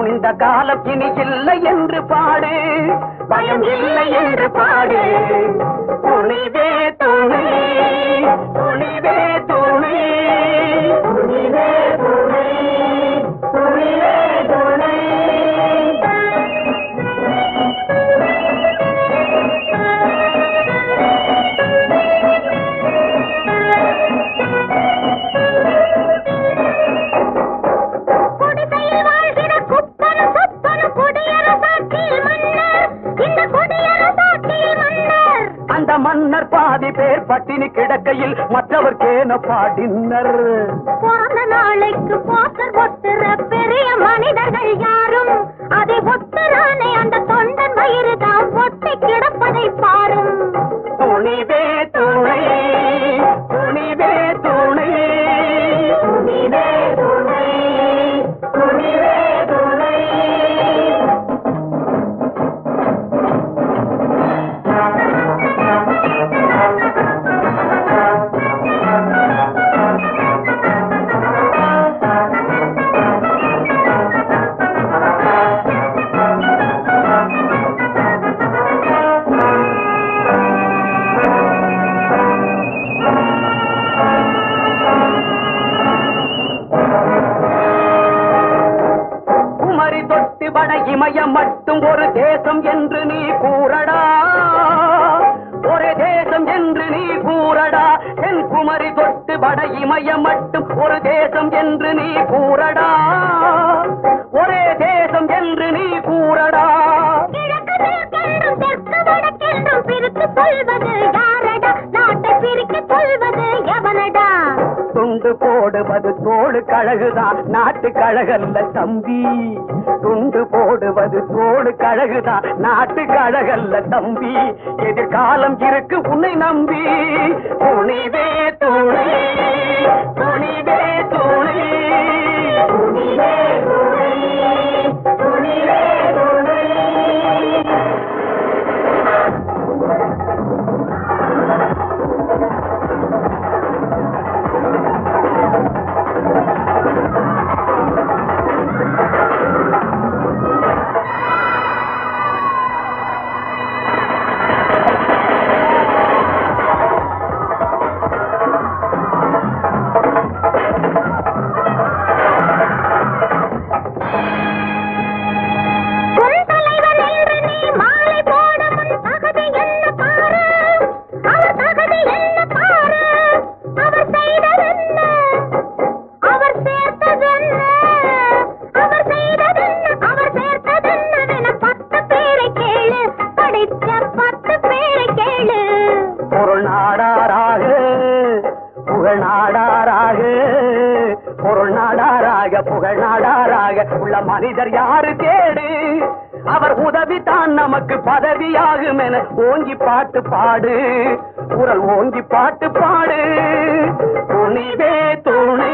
துணிந்த காலம் இனி இல்லை என்று பாடு, பயம் இல்லை என்று பாடு. துணிவே துணை, துணிவே துணை, துணிவே துணை, துணிவே துணை. அந்த மன்னர் பாதி பேர் பட்டினி கிடக்கையில் மற்றவர்க்கேன பாடினர். போன நாளைக்கு போக்கர் ஒத்துற பெரிய மனிதர்கள் யாரும் அதை ஒத்துறானே அந்த தொண்டன் வயிறு தான் ஒட்டி கிடப்பதை பாரும். துணிவே துணை, துணிவே துணை, துணிவே துணை, துணிவே துணை. இமயம் மட்டும் ஒரு தேசம் என்று நீ கூறடா, ஒரு தேசம் என்று நீ கூறடா. என் குமரி தொட்டு வட இமயம் மட்டும் ஒரு தேசம் என்று நீ கூறடா, ஒரே தேசம் என்று நீ கூறடா. கிழக்கு மேற்கென்றும் தெற்கு வடக்கென்றும் பிரித்து சொல்வது யாரடா, நாட்டை பிரிக்க சொல்வது எவனடா. துண்டு போடுவது தோடு கழகுதான், நாட்டு கழகல்ல தம்பி. துண்டு போடுவது தோடு கழகுதான், நாட்டு கழகல்ல தம்பி. எதிர்காலம் இருக்கு உன்னை நம்பி. துணிவே துணை, துணிவே துணை, துணிவே துணை, துணிவே துணை. உள்ள மனிதர் யாரு கேடு, அவர் உதவி தான் நமக்கு பதவியாகும் என ஓங்கி பாட்டு பாடு, குரல் ஓங்கி பாட்டு பாடு. துணிவே துணை.